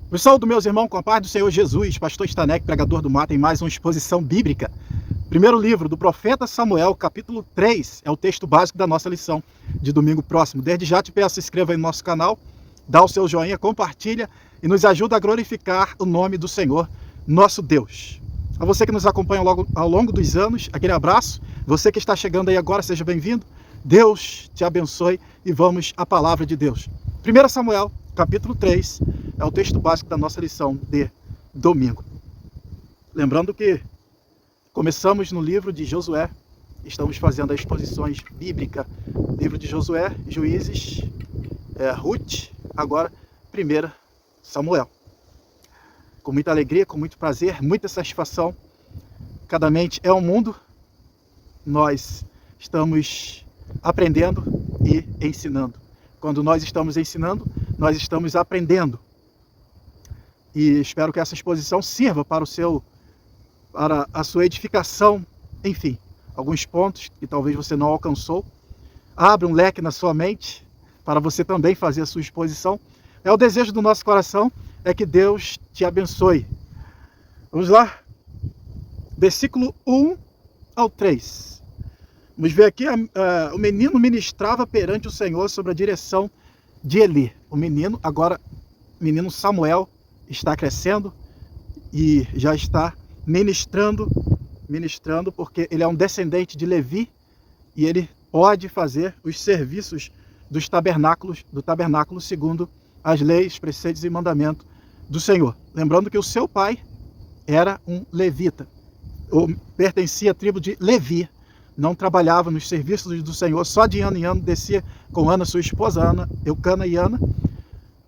Eu saúdo meus irmãos com a paz do Senhor Jesus, pastor Stanek, pregador do Mato, em mais uma exposição bíblica. Primeiro livro do profeta Samuel, capítulo 3, é o texto básico da nossa lição de domingo próximo. Desde já te peço, se inscreva aí no nosso canal, dá o seu joinha, compartilha e nos ajuda a glorificar o nome do Senhor, nosso Deus. A você que nos acompanha ao longo dos anos, aquele abraço. Você que está chegando aí agora, seja bem-vindo. Deus te abençoe e vamos à palavra de Deus. 1 Samuel, capítulo 3, é o texto básico da nossa lição de domingo. Lembrando que começamos no livro de Josué, estamos fazendo as exposições bíblicas, livro de Josué, Juízes, Ruth, agora 1 Samuel. Com muita alegria, com muito prazer, muita satisfação. Cada mente é um mundo, nós estamos aprendendo e ensinando. Quando nós estamos ensinando, nós estamos aprendendo. E espero que essa exposição sirva para a sua edificação, enfim, alguns pontos que talvez você não alcançou. Abre um leque na sua mente para você também fazer a sua exposição. É o desejo do nosso coração, é que Deus te abençoe. Vamos lá? Versículo 1 ao 3. Vamos ver aqui, o menino ministrava perante o Senhor sobre a direção de Eli. O menino Samuel, está crescendo e já está ministrando porque ele é um descendente de Levi e ele pode fazer os serviços do tabernáculo segundo as leis, preceitos e mandamentos do Senhor. Lembrando que o seu pai era um levita, ou pertencia à tribo de Levi, não trabalhava nos serviços do Senhor, só de ano em ano descia com Ana, sua esposa, Eucana e Ana.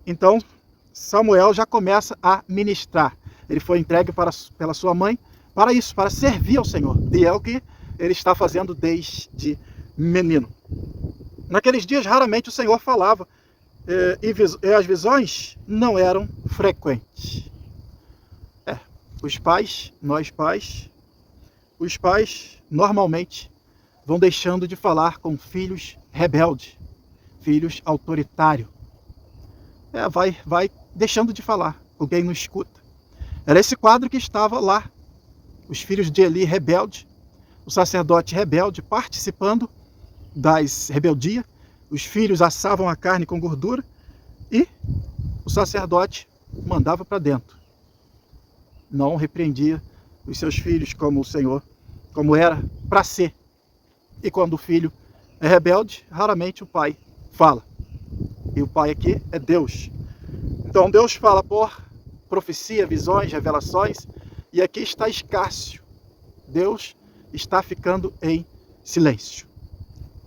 Então, Samuel já começa a ministrar. Ele foi entregue pela sua mãe para isso, para servir ao Senhor. E é o que ele está fazendo desde menino. Naqueles dias, raramente o Senhor falava, e as visões não eram frequentes. Os pais normalmente vão deixando de falar com filhos rebeldes, filhos autoritários. Vai deixando de falar, alguém não escuta. Era esse quadro que estava lá, os filhos de Eli rebelde, o sacerdote rebelde participando das rebeldias, os filhos assavam a carne com gordura e o sacerdote mandava para dentro. Não repreendia os seus filhos como o Senhor, como era para ser. E quando o filho é rebelde, raramente o pai fala. E o pai aqui é Deus. Então Deus fala por profecia, visões, revelações, e aqui está escasso. Deus está ficando em silêncio.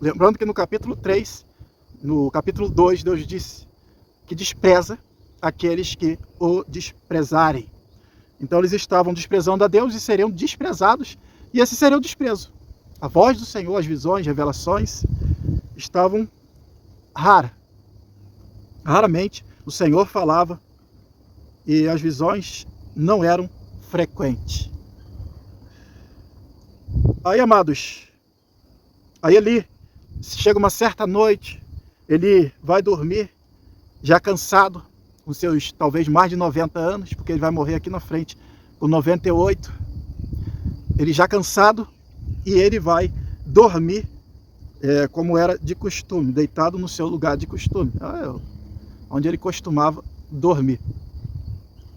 Lembrando que no capítulo 3, no capítulo 2, Deus disse que despreza aqueles que o desprezarem. Então eles estavam desprezando a Deus e seriam desprezados, e esse seria o desprezo. A voz do Senhor, as visões, revelações estavam raramente o Senhor falava e as visões não eram frequentes. Aí, amados, Eli, chega uma certa noite, ele vai dormir já cansado, com seus talvez mais de 90 anos, porque ele vai morrer aqui na frente com 98. Ele já cansado e ele vai dormir como era de costume, deitado no seu lugar de costume, onde ele costumava dormir.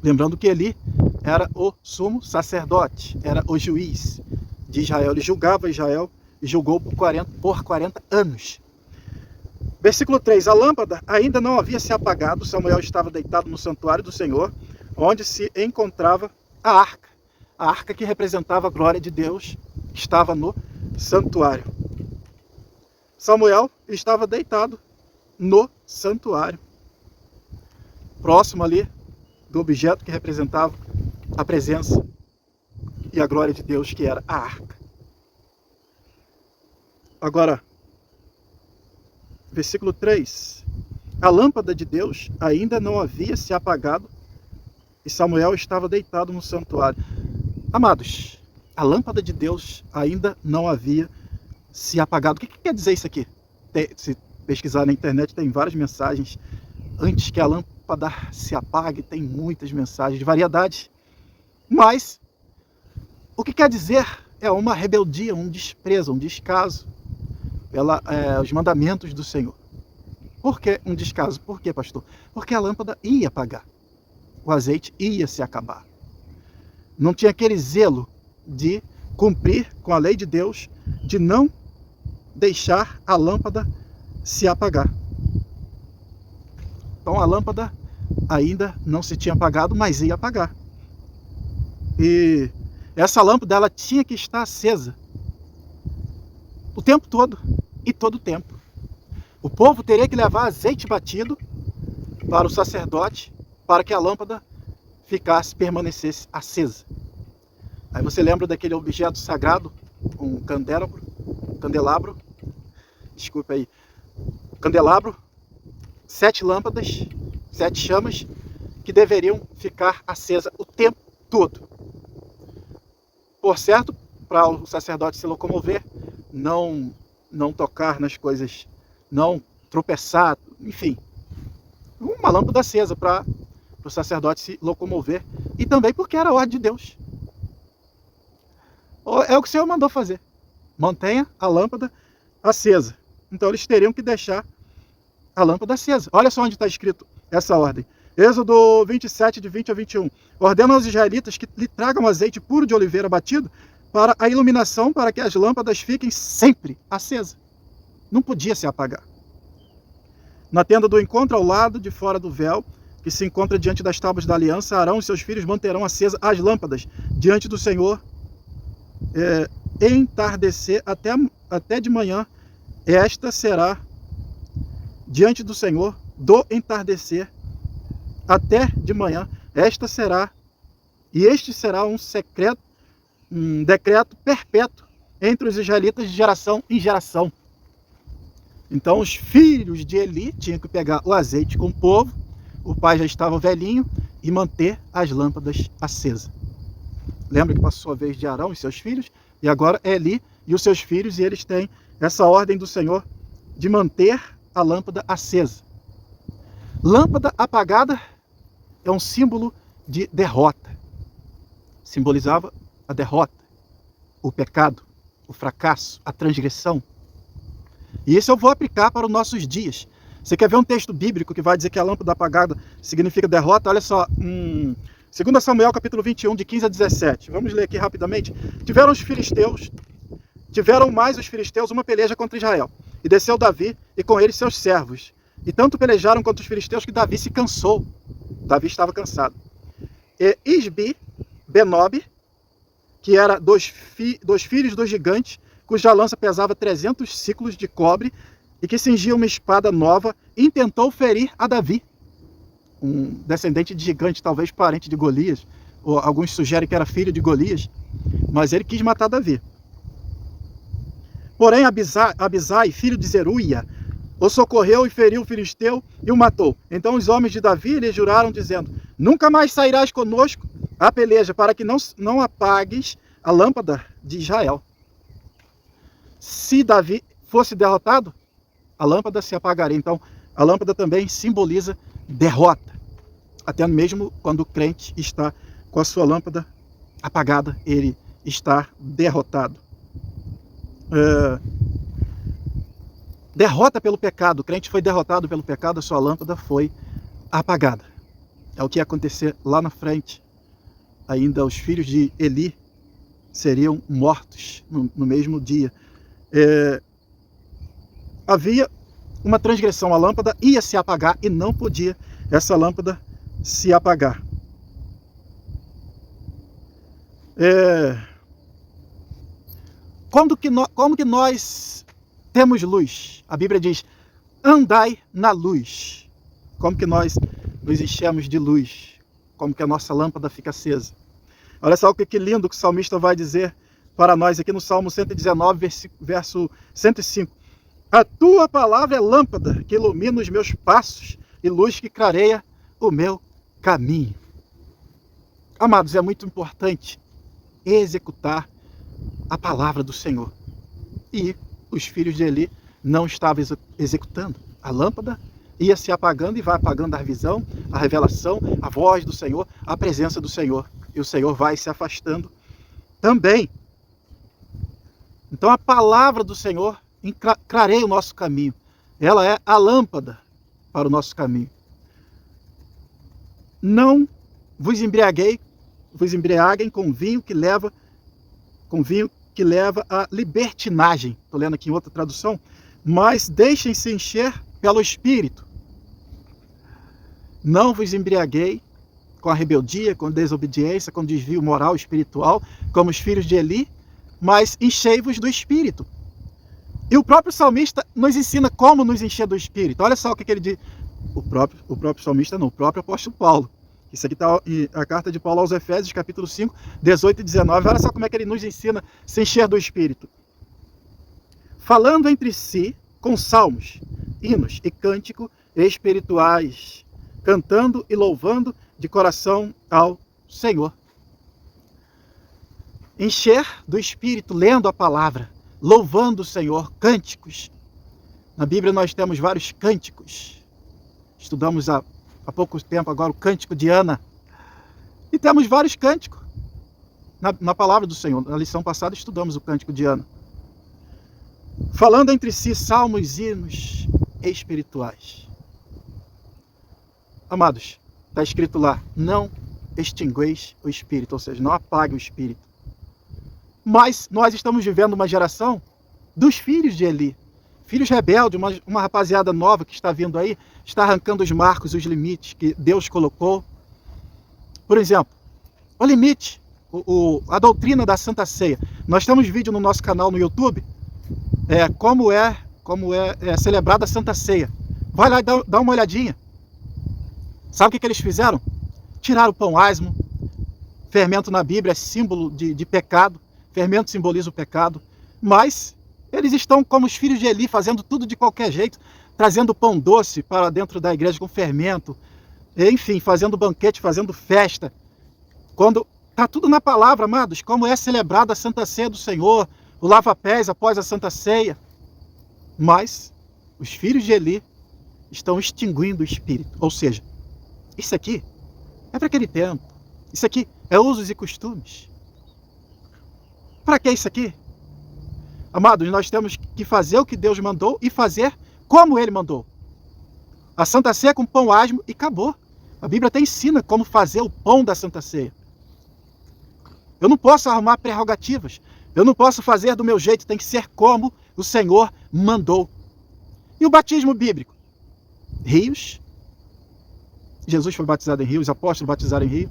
Lembrando que Eli era o sumo sacerdote, era o juiz de Israel. Ele julgava Israel e julgou por 40 anos. Versículo 3. A lâmpada ainda não havia se apagado. Samuel estava deitado no santuário do Senhor, onde se encontrava a arca. A arca que representava a glória de Deus estava no santuário. Samuel estava deitado no santuário, próximo ali do objeto que representava a presença e a glória de Deus, que era a arca. Agora, versículo 3. A lâmpada de Deus ainda não havia se apagado e Samuel estava deitado no santuário. Amados, a lâmpada de Deus ainda não havia se apagado. O que quer dizer isso aqui? Se pesquisar na internet, tem várias mensagens antes que a lâmpada se apague, tem muitas mensagens de variedade, mas o que quer dizer é uma rebeldia, um desprezo, um descaso pelos mandamentos do Senhor. Por que um descaso? Por quê, pastor? Porque a lâmpada ia apagar, o azeite ia se acabar. Não tinha aquele zelo de cumprir com a lei de Deus, de não deixar a lâmpada se apagar. Então a lâmpada ainda não se tinha apagado, mas ia apagar. E essa lâmpada ela tinha que estar acesa o tempo todo e todo o tempo. O povo teria que levar azeite batido para o sacerdote para que a lâmpada permanecesse acesa. Aí você lembra daquele objeto sagrado, um candelabro, desculpa aí, candelabro, 7 lâmpadas, 7 chamas, que deveriam ficar acesas o tempo todo. Por certo, para o sacerdote se locomover, não tocar nas coisas, não tropeçar, enfim. Uma lâmpada acesa para o sacerdote se locomover, e também porque era a ordem de Deus. É o que o Senhor mandou fazer. Mantenha a lâmpada acesa. Então eles teriam que deixar a lâmpada acesa. Olha só onde está escrito essa ordem. Êxodo 27, de 20 a 21. Ordena aos israelitas que lhe tragam azeite puro de oliveira batido para a iluminação, para que as lâmpadas fiquem sempre acesas. Não podia se apagar. Na tenda do encontro, ao lado de fora do véu, que se encontra diante das tábuas da aliança, Arão e seus filhos manterão acesas as lâmpadas diante do Senhor, entardecer até de manhã. Esta será diante do Senhor do entardecer até de manhã. Este será um decreto perpétuo entre os israelitas de geração em geração. Então os filhos de Eli tinham que pegar o azeite com o povo, o pai já estava velhinho, e manter as lâmpadas acesas. Lembra que passou a vez de Arão e seus filhos, e agora é Eli e os seus filhos, e eles têm essa ordem do Senhor de manter a lâmpada acesa. Lâmpada apagada é um símbolo de derrota. Simbolizava a derrota, o pecado, o fracasso, a transgressão. E isso eu vou aplicar para os nossos dias. Você quer ver um texto bíblico que vai dizer que a lâmpada apagada significa derrota? Olha só, 2 Samuel capítulo 21, de 15 a 17. Vamos ler aqui rapidamente. Tiveram mais os filisteus uma peleja contra Israel. E desceu Davi e com ele seus servos. E tanto pelejaram contra os filisteus que Davi se cansou. Davi estava cansado. E Isbi, Benob, que era dos filhos do gigante, cuja lança pesava 300 ciclos de cobre, e que cingia uma espada nova, intentou ferir a Davi. Um descendente de gigante, talvez parente de Golias, ou alguns sugerem que era filho de Golias, mas ele quis matar Davi. Porém, Abisai, filho de Zeruia, o socorreu e feriu o filisteu e o matou. Então os homens de Davi lhe juraram, dizendo: nunca mais sairás conosco à peleja, para que não apagues a lâmpada de Israel. Se Davi fosse derrotado, a lâmpada se apagaria. Então, a lâmpada também simboliza derrota. Até mesmo quando o crente está com a sua lâmpada apagada, ele está derrotado. Derrota pelo pecado. O crente foi derrotado pelo pecado, a sua lâmpada foi apagada. É o que ia acontecer lá na frente. Ainda os filhos de Eli seriam mortos no mesmo dia. Havia uma transgressão, a lâmpada ia se apagar e não podia essa lâmpada se apagar. Como que nós temos luz? A Bíblia diz: andai na luz. Como que nós nos enchemos de luz? Como que a nossa lâmpada fica acesa? Olha só o que lindo que o salmista vai dizer para nós aqui no Salmo 119, verso 105. A tua palavra é lâmpada que ilumina os meus passos e luz que clareia o meu caminho. Amados, é muito importante executar a palavra do Senhor. E os filhos de Eli não estavam executando. A lâmpada ia se apagando e vai apagando a visão, a revelação, a voz do Senhor, a presença do Senhor. E o Senhor vai se afastando também. Então a palavra do Senhor clareia o nosso caminho. Ela é a lâmpada para o nosso caminho. Não vos embriaguem com vinho que leva à libertinagem. Estou lendo aqui em outra tradução. Mas deixem-se encher pelo Espírito. Não vos embriaguei com a rebeldia, com a desobediência, com o desvio moral e espiritual, como os filhos de Eli, mas enchei-vos do Espírito. E o próprio salmista nos ensina como nos encher do Espírito. Olha só o que ele diz. O próprio salmista não, o próprio apóstolo Paulo. Isso aqui está a carta de Paulo aos Efésios, capítulo 5, 18 e 19. Olha só como é que ele nos ensina a se encher do Espírito. Falando entre si com salmos, hinos e cânticos espirituais, cantando e louvando de coração ao Senhor. Encher do Espírito, lendo a palavra, louvando o Senhor, cânticos. Na Bíblia nós temos vários cânticos. Estudamos há pouco tempo agora o cântico de Ana. E temos vários cânticos na palavra do Senhor. Na lição passada estudamos o cântico de Ana. Falando entre si salmos, hinos espirituais. Amados, está escrito lá, não extingueis o Espírito, ou seja, não apague o Espírito. Mas nós estamos vivendo uma geração dos filhos de Eli. Filhos rebeldes, uma rapaziada nova que está vindo aí, está arrancando os marcos, os limites que Deus colocou. Por exemplo, o limite, a doutrina da Santa Ceia. Nós temos vídeo no nosso canal no YouTube, como é celebrada a Santa Ceia. Vai lá e dá uma olhadinha. Sabe o que eles fizeram? Tiraram o pão asmo. Fermento na Bíblia é símbolo de pecado. Fermento simboliza o pecado. Mas eles estão como os filhos de Eli, fazendo tudo de qualquer jeito, trazendo pão doce para dentro da igreja com fermento. Enfim, fazendo banquete, fazendo festa. Quando está tudo na palavra, amados, como é celebrada a Santa Ceia do Senhor, o lava-pés após a Santa Ceia. Mas os filhos de Eli estão extinguindo o Espírito. Ou seja, isso aqui é para aquele tempo. Isso aqui é usos e costumes. Para que isso aqui? Amados, nós temos que fazer o que Deus mandou e fazer como Ele mandou. A Santa Ceia com pão asmo e acabou. A Bíblia até ensina como fazer o pão da Santa Ceia. Eu não posso arrumar prerrogativas. Eu não posso fazer do meu jeito. Tem que ser como o Senhor mandou. E o batismo bíblico? Rios. Jesus foi batizado em rio, os apóstolos batizaram em rio,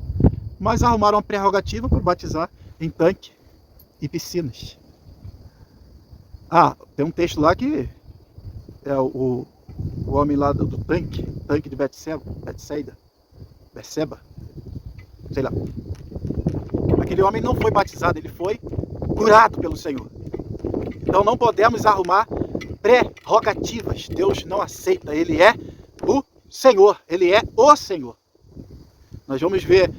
mas arrumaram uma prerrogativa para batizar em tanque e piscinas. Tem um texto lá que é o homem lá do tanque de Betseba, sei lá. Aquele homem não foi batizado, ele foi curado pelo Senhor. Então não podemos arrumar prerrogativas. Deus não aceita, Ele é o Senhor, Ele é o Senhor. Nós vamos ver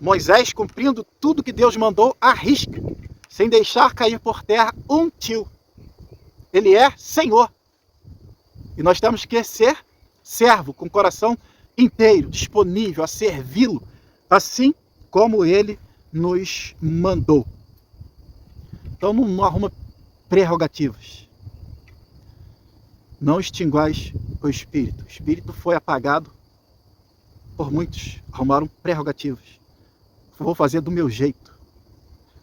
Moisés cumprindo tudo que Deus mandou à risca, sem deixar cair por terra um tio. Ele é Senhor. E nós temos que ser servo, com o coração inteiro, disponível a servi-lo, assim como Ele nos mandou. Então não arruma prerrogativas. Não extinguais o Espírito. O Espírito foi apagado por muitos. Arrumaram prerrogativas. Vou fazer do meu jeito.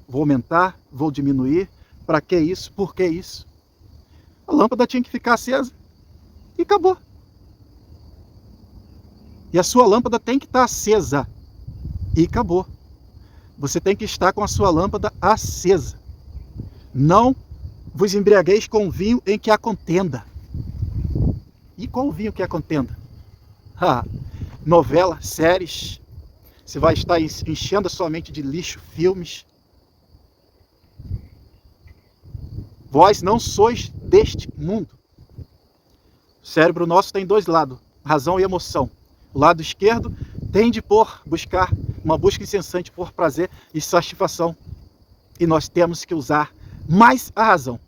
Vou aumentar, vou diminuir. Para que isso? Por que isso? A lâmpada tinha que ficar acesa. E acabou. E a sua lâmpada tem que estar acesa. E acabou. Você tem que estar com a sua lâmpada acesa. Não vos embriagueis com vinho em que há contenda. E qual o vinho que há contenda? Novela, séries. Você vai estar enchendo a sua mente de lixo, filmes. Vós não sois deste mundo. O cérebro nosso tem dois lados, razão e emoção. O lado esquerdo tende por buscar uma busca incessante por prazer e satisfação. E nós temos que usar mais a razão.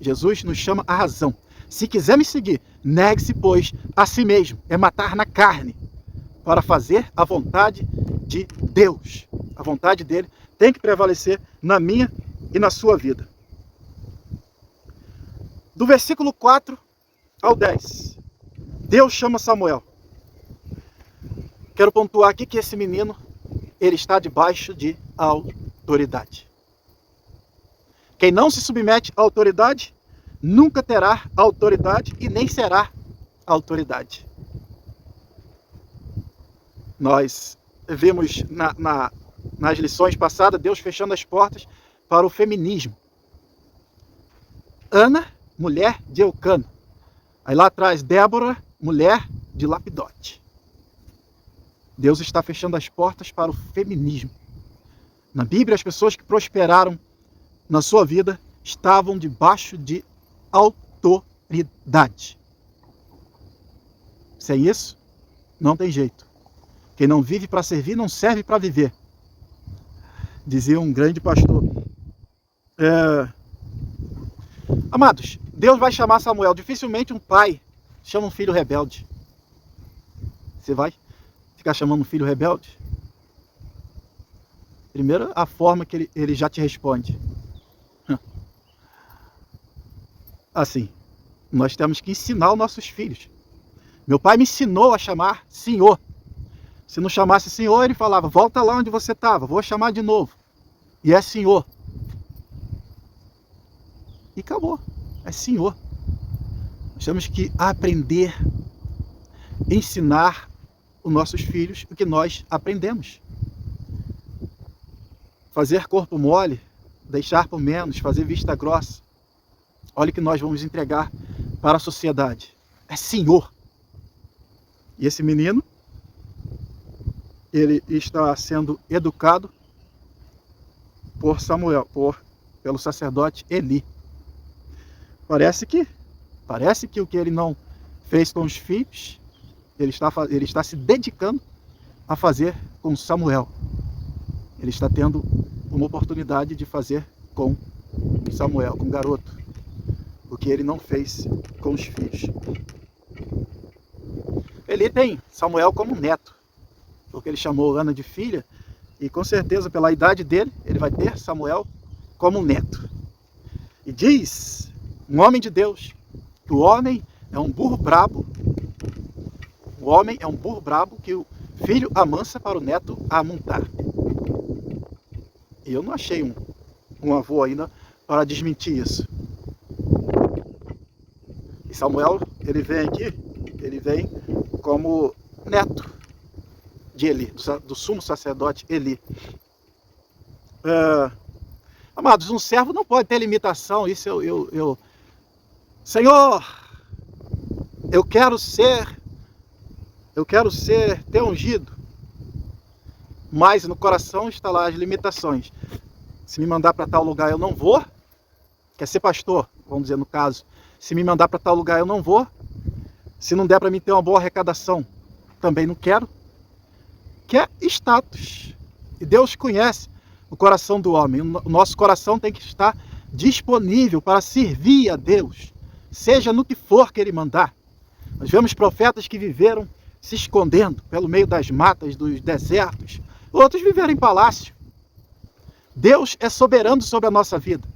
Jesus nos chama a razão. Se quiser me seguir, negue-se, pois, a si mesmo. É matar na carne, para fazer a vontade de Deus. A vontade dele tem que prevalecer na minha e na sua vida. Do versículo 4 ao 10, Deus chama Samuel. Quero pontuar aqui que esse menino, ele está debaixo de autoridade. Quem não se submete à autoridade, nunca terá autoridade e nem será autoridade. Nós vimos nas lições passadas, Deus fechando as portas para o feminismo. Ana, mulher de Eucana. Aí lá atrás, Débora, mulher de Lapidote. Deus está fechando as portas para o feminismo. Na Bíblia, as pessoas que prosperaram na sua vida estavam debaixo de autoridade. Sem isso, não tem jeito. Quem não vive para servir, não serve para viver. Dizia um grande pastor. Amados, Deus vai chamar Samuel. Dificilmente um pai chama um filho rebelde. Você vai ficar chamando um filho rebelde? Primeiro, a forma que ele já te responde. Assim, nós temos que ensinar os nossos filhos. Meu pai me ensinou a chamar senhor. Se não chamasse senhor, ele falava, volta lá onde você estava, vou chamar de novo. E é senhor. E acabou, é senhor. Nós temos que aprender, ensinar os nossos filhos o que nós aprendemos. Fazer corpo mole, deixar por menos, fazer vista grossa. Olha o que nós vamos entregar para a sociedade. É senhor. E esse menino, ele está sendo educado por Samuel, pelo sacerdote Eli. Parece que o que ele não fez com os filhos, ele está se dedicando a fazer com Samuel. Ele está tendo uma oportunidade de fazer com Samuel, com o garoto, o que ele não fez com os filhos. Ele tem Samuel como neto, porque ele chamou Ana de filha, e com certeza pela idade dele, ele vai ter Samuel como neto. E diz um homem de Deus que o homem é um burro brabo, que o filho amansa para o neto amontar. E eu não achei um avô ainda para desmentir isso. E Samuel, ele vem como neto de Eli, do sumo sacerdote Eli. Amados, um servo não pode ter limitação. Isso Senhor, eu quero ser teu ungido. Mas no coração está lá as limitações. Se me mandar para tal lugar eu não vou. Quer ser pastor, vamos dizer no caso. Se me mandar para tal lugar eu não vou. Se não der para mim ter uma boa arrecadação, também não quero. Quer status. E Deus conhece o coração do homem. O nosso coração tem que estar disponível para servir a Deus, seja no que for que Ele mandar. Nós vemos profetas que viveram se escondendo pelo meio das matas, dos desertos. Outros viveram em palácio. Deus é soberano sobre a nossa vida.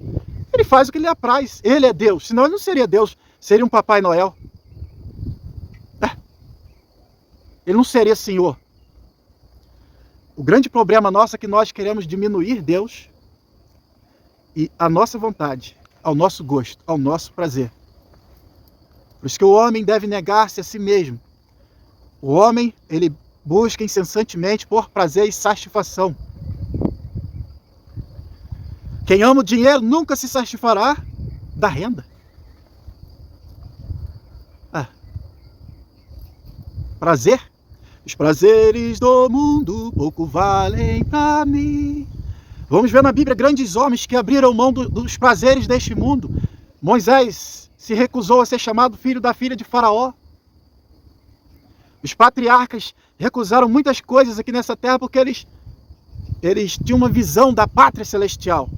Ele faz o que lhe apraz. Ele é Deus. Senão ele não seria Deus. Seria um Papai Noel. Ele não seria Senhor. O grande problema nosso é que nós queremos diminuir Deus e a nossa vontade, ao nosso gosto, ao nosso prazer. Por isso que o homem deve negar-se a si mesmo. O homem, ele busca incessantemente por prazer e satisfação. Quem ama o dinheiro nunca se satisfará da renda. Prazer? Os prazeres do mundo pouco valem para mim. Vamos ver na Bíblia grandes homens que abriram mão dos prazeres deste mundo. Moisés se recusou a ser chamado filho da filha de Faraó. Os patriarcas recusaram muitas coisas aqui nessa terra porque eles tinham uma visão da pátria celestial.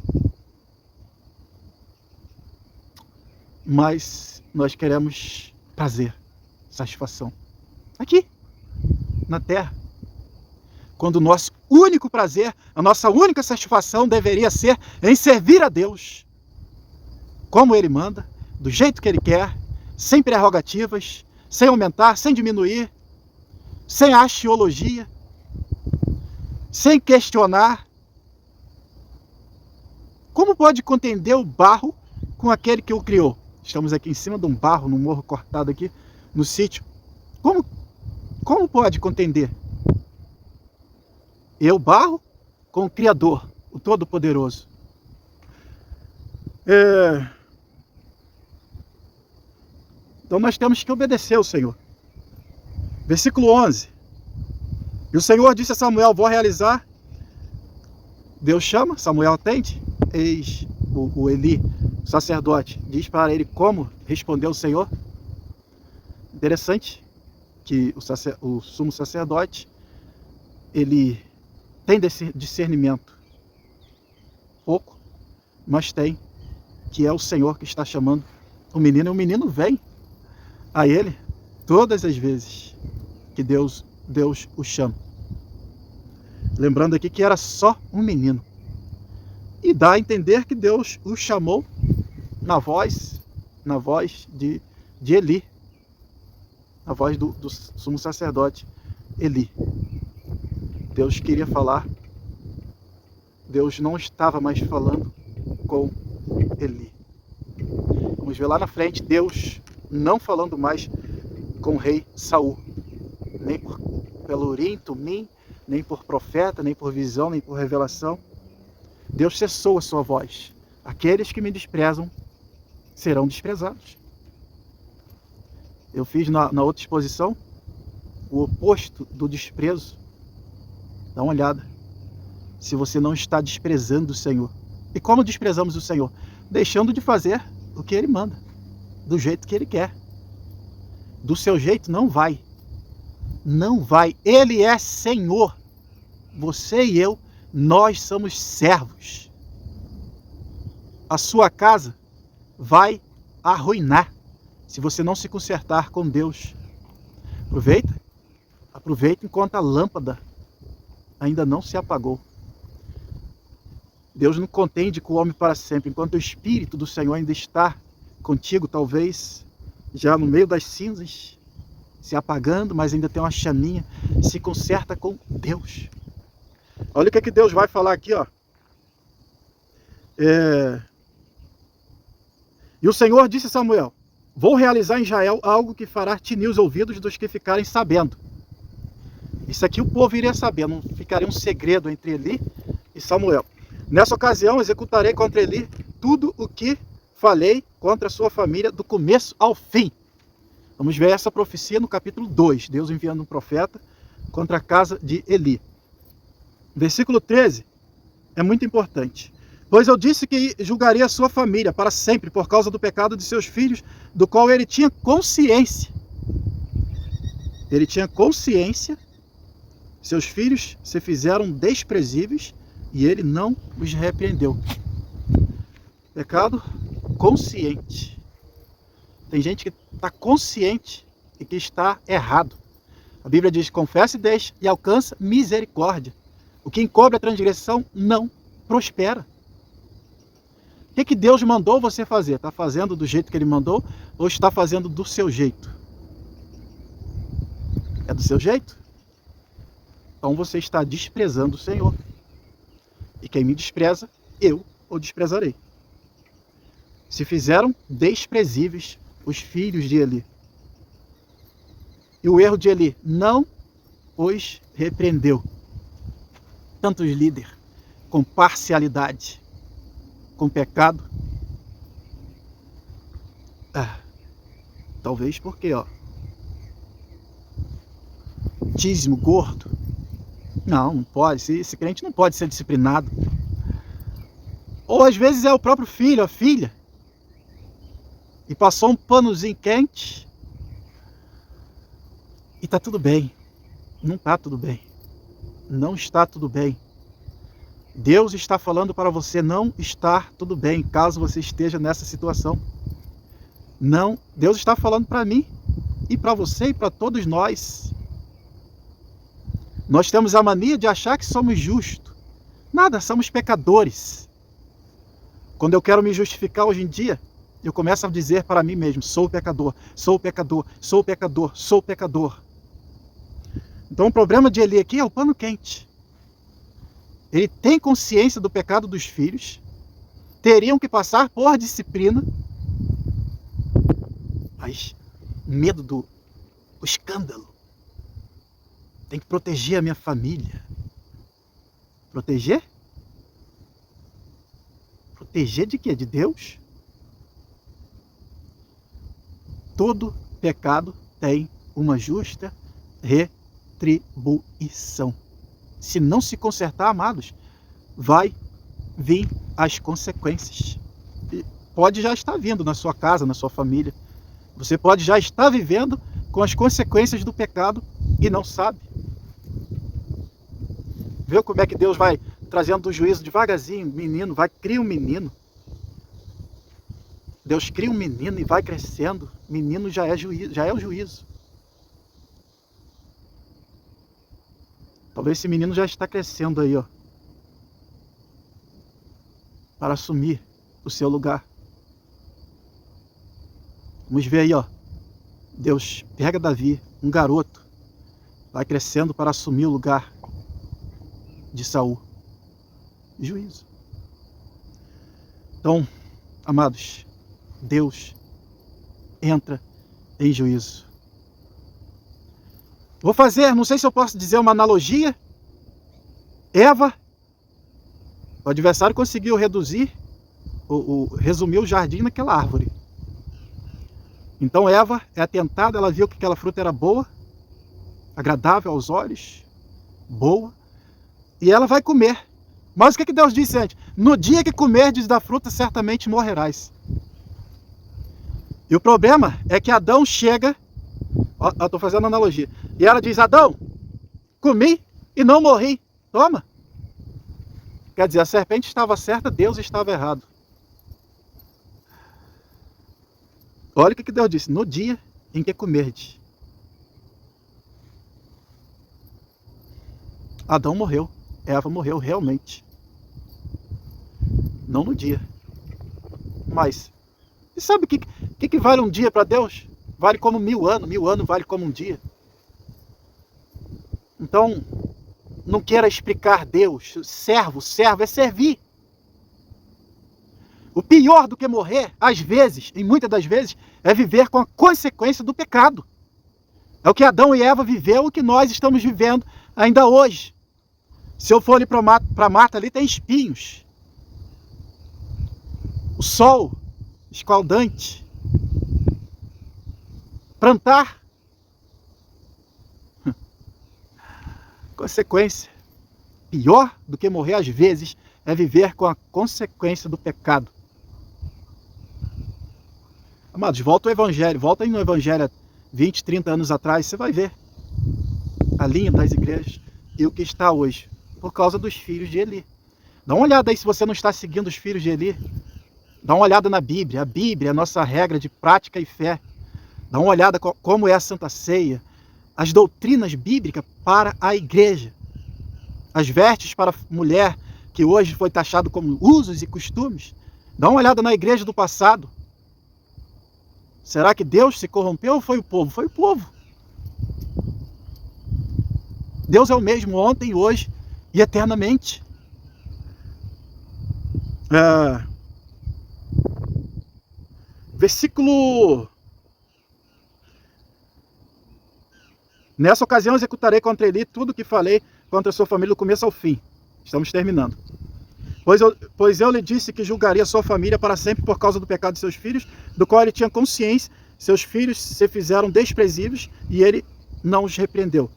Mas nós queremos prazer, satisfação. Aqui, na terra. Quando o nosso único prazer, a nossa única satisfação deveria ser em servir a Deus, como Ele manda, do jeito que Ele quer, sem prerrogativas, sem aumentar, sem diminuir, sem axiologia, sem questionar. Como pode contender o barro com aquele que o criou? Estamos aqui em cima de um barro, num morro cortado aqui, no sítio. Como pode contender? Eu, barro, com o Criador, o Todo-Poderoso. Então nós temos que obedecer ao Senhor. Versículo 11. E o Senhor disse a Samuel, vou realizar. Deus chama, Samuel atende. Eis o Eli, o sacerdote, diz para ele como respondeu o Senhor. Interessante que o sumo sacerdote, ele tem discernimento. Pouco, mas tem. Que é o Senhor que está chamando o menino. E o menino vem a ele todas as vezes que Deus o chama. Lembrando aqui que era só um menino. E dá a entender que Deus o chamou na voz de Eli. Na voz do sumo sacerdote Eli. Deus queria falar. Deus não estava mais falando com Eli. Vamos ver lá na frente, Deus não falando mais com o rei Saul. Nem pelo Urim, Tumim, nem por profeta, nem por visão, nem por revelação. Deus cessou a sua voz. Aqueles que me desprezam serão desprezados. Eu fiz na outra exposição o oposto do desprezo. Dá uma olhada. Se você não está desprezando o Senhor. E como desprezamos o Senhor? Deixando de fazer o que Ele manda. Do jeito que Ele quer. Do seu jeito não vai. Não vai. Ele é Senhor. Você e eu, nós somos servos. A sua casa vai arruinar se você não se consertar com Deus. Aproveita enquanto a lâmpada ainda não se apagou. Deus não contende com o homem para sempre. Enquanto o Espírito do Senhor ainda está contigo, talvez já no meio das cinzas, se apagando, mas ainda tem uma chaminha, se conserta com Deus. Olha o que Deus vai falar aqui, ó. E o Senhor disse a Samuel, vou realizar em Israel algo que fará tinir os ouvidos dos que ficarem sabendo. Isso aqui o povo iria saber, não ficaria um segredo entre Eli e Samuel. Nessa ocasião executarei contra Eli tudo o que falei contra a sua família do começo ao fim. Vamos ver essa profecia no capítulo 2, Deus enviando um profeta contra a casa de Eli. Versículo 13 é muito importante. Pois eu disse que julgaria a sua família para sempre por causa do pecado de seus filhos, do qual ele tinha consciência. Ele tinha consciência, seus filhos se fizeram desprezíveis e ele não os repreendeu. Pecado consciente. Tem gente que está consciente e que está errado. A Bíblia diz, confessa e deixa e alcança misericórdia. O que encobre a transgressão não prospera. O que Deus mandou você fazer? Está fazendo do jeito que Ele mandou ou está fazendo do seu jeito? É do seu jeito? Então você está desprezando o Senhor. E quem me despreza, eu o desprezarei. Se fizeram desprezíveis os filhos de Eli. E o erro de Eli não os repreendeu. Tantos líderes com parcialidade, com pecado. Talvez porque, dízimo gordo. Não pode. Esse crente não pode ser disciplinado. Ou às vezes é o próprio filho, a filha. E passou um panozinho quente. E está tudo bem. Não está tudo bem. Não está tudo bem. Deus está falando para você não estar tudo bem, caso você esteja nessa situação. Não, Deus está falando para mim e para você e para todos nós. Nós temos a mania de achar que somos justos. Nada, somos pecadores. Quando eu quero me justificar hoje em dia, eu começo a dizer para mim mesmo: sou pecador, sou pecador, sou pecador, sou pecador. Então o problema de Eli aqui é o pano quente. Ele tem consciência do pecado dos filhos, teriam que passar por disciplina, mas medo do escândalo. Tem que proteger a minha família. Proteger? Proteger de quê? De Deus? Todo pecado tem uma justa retribuição. Se não se consertar, amados, vai vir as consequências. E pode já estar vindo na sua casa, na sua família. Você pode já estar vivendo com as consequências do pecado e não sabe. Viu como é que Deus vai trazendo o juízo devagarzinho? Menino, vai criar um menino. Deus cria um menino e vai crescendo. Menino já é juízo, já é o juízo. Talvez esse menino já está crescendo aí, ó, para assumir o seu lugar. Vamos ver aí, ó. Deus pega Davi, um garoto, vai crescendo para assumir o lugar de Saul. Juízo. Então, amados, Deus entra em juízo. Vou fazer, não sei se eu posso dizer uma analogia. Eva, o adversário conseguiu resumir o jardim naquela árvore. Então Eva é tentada, ela viu que aquela fruta era boa, agradável aos olhos, boa, e ela vai comer. Mas o que Deus disse antes? No dia que comerdes da fruta, certamente morrerás. E o problema é que Adão chega, ó, eu estou fazendo analogia, e ela diz: Adão, comi e não morri, toma. Quer dizer, a serpente estava certa, Deus estava errado. Olha o que Deus disse: no dia em que comerdes. Adão morreu, Eva morreu realmente. Não no dia. Mas, e sabe o que vale um dia para Deus? Vale como 1000 anos vale como um dia. Então, não queira explicar Deus. Servo é servir. O pior do que morrer, às vezes, e muitas das vezes, é viver com a consequência do pecado. É o que Adão e Eva viveu, o que nós estamos vivendo ainda hoje. Se eu for ali para a mata, ali tem espinhos. O sol escaldante. Plantar. Consequência. Pior do que morrer às vezes é viver com a consequência do pecado. Amados, volta ao Evangelho. Volta aí no Evangelho 20, 30 anos atrás. Você vai ver a linha das igrejas e o que está hoje. Por causa dos filhos de Eli. Dá uma olhada aí se você não está seguindo os filhos de Eli. Dá uma olhada na Bíblia. A Bíblia é a nossa regra de prática e fé. Dá uma olhada como é a Santa Ceia. As doutrinas bíblicas para a igreja. As vestes para a mulher, que hoje foi taxado como usos e costumes. Dá uma olhada na igreja do passado. Será que Deus se corrompeu ou foi o povo? Foi o povo. Deus é o mesmo ontem, hoje e eternamente. Versículo... Nessa ocasião executarei contra Eli tudo o que falei contra a sua família do começo ao fim. Estamos terminando. Pois eu lhe disse que julgaria sua família para sempre por causa do pecado de seus filhos, do qual ele tinha consciência. Seus filhos se fizeram desprezíveis e ele não os repreendeu.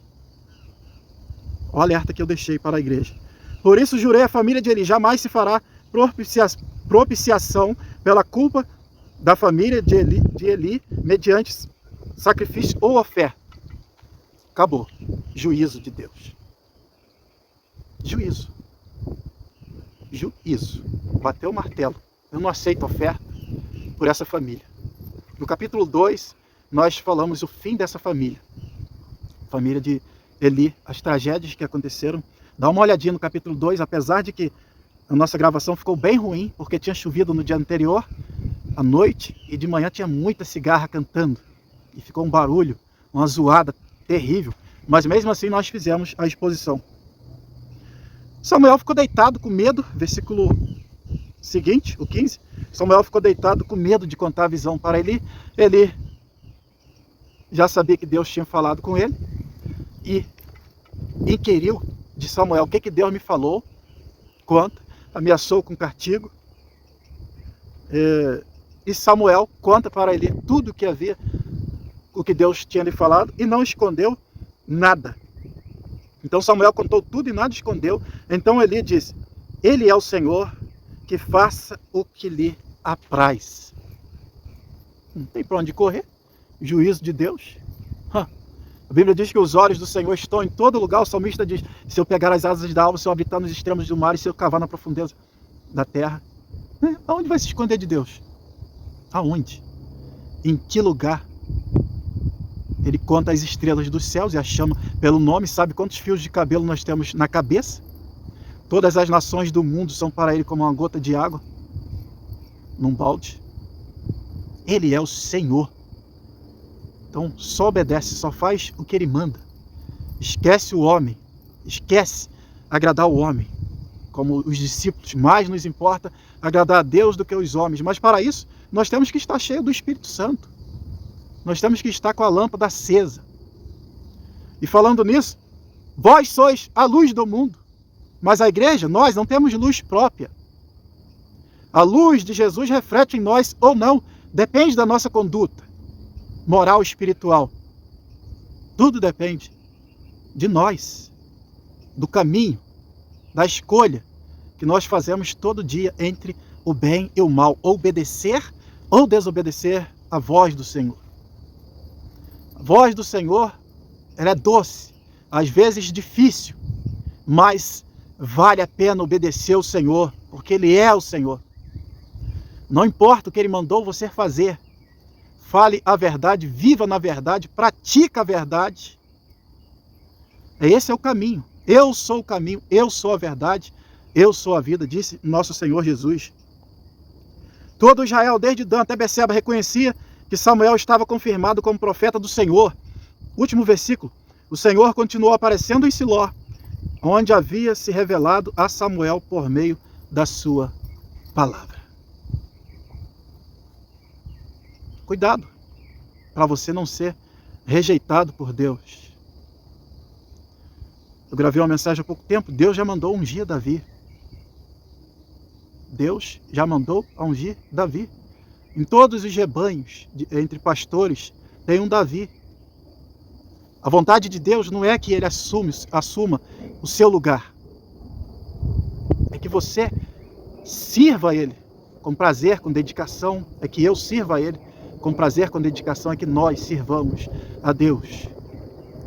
O alerta que eu deixei para a igreja. Por isso jurei à família de Eli: jamais se fará propiciação pela culpa da família de Eli mediante sacrifício ou oferta. Acabou. Juízo de Deus. Juízo. Juízo. Bateu o martelo. Eu não aceito oferta por essa família. No capítulo 2, nós falamos o fim dessa família. Família de Eli, as tragédias que aconteceram. Dá uma olhadinha no capítulo 2, apesar de que a nossa gravação ficou bem ruim, porque tinha chovido no dia anterior, à noite, e de manhã tinha muita cigarra cantando. E ficou um barulho, uma zoada terrível. Mas mesmo assim nós fizemos a exposição. Samuel ficou deitado com medo, versículo seguinte, o 15. Samuel ficou deitado com medo de contar a visão para Eli. Eli já sabia que Deus tinha falado com ele e inquiriu de Samuel o que Deus me falou, conta, ameaçou com castigo. E Samuel conta para Eli tudo o que Deus tinha lhe falado e não escondeu nada. Então Samuel contou tudo e nada escondeu. Então Eli disse: Ele é o Senhor, que faça o que lhe apraz. Não tem para onde correr. Juízo de Deus. A Bíblia diz que os olhos do Senhor estão em todo lugar. O salmista diz: se eu pegar as asas da alva, se eu habitar nos extremos do mar e se eu cavar na profundeza da terra, aonde vai se esconder de Deus? Aonde? Em que lugar? Ele conta as estrelas dos céus e as chama pelo nome. Sabe quantos fios de cabelo nós temos na cabeça? Todas as nações do mundo são para ele como uma gota de água num balde. Ele é o Senhor. Então só obedece, só faz o que ele manda. Esquece o homem, esquece agradar o homem, como os discípulos. Mais nos importa agradar a Deus do que os homens. Mas para isso, nós temos que estar cheio do Espírito Santo. Nós temos que estar com a lâmpada acesa. E falando nisso, vós sois a luz do mundo. Mas a igreja, nós não temos luz própria. A luz de Jesus reflete em nós ou não, depende da nossa conduta moral e espiritual. Tudo depende de nós, do caminho, da escolha que nós fazemos todo dia entre o bem e o mal, obedecer ou desobedecer a voz do Senhor. A voz do Senhor, ela é doce, às vezes difícil, mas vale a pena obedecer ao Senhor, porque Ele é o Senhor. Não importa o que Ele mandou você fazer, fale a verdade, viva na verdade, pratica a verdade. Esse é o caminho. Eu sou o caminho, eu sou a verdade, eu sou a vida, disse nosso Senhor Jesus. Todo Israel, desde Dan até Beceba, reconhecia que Samuel estava confirmado como profeta do Senhor. Último versículo. O Senhor continuou aparecendo em Siló, onde havia se revelado a Samuel por meio da sua palavra. Cuidado, para você não ser rejeitado por Deus. Eu gravei uma mensagem há pouco tempo. Deus já mandou ungir Davi. Deus já mandou ungir Davi. Em todos os rebanhos, entre pastores, tem um Davi. A vontade de Deus não é que ele assuma o seu lugar. É que você sirva a Ele com prazer, com dedicação. É que eu sirva a Ele com prazer, com dedicação. É que nós sirvamos a Deus.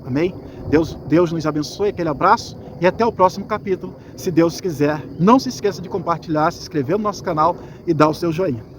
Amém? Deus nos abençoe. Aquele abraço e até o próximo capítulo, se Deus quiser. Não se esqueça de compartilhar, se inscrever no nosso canal e dar o seu joinha.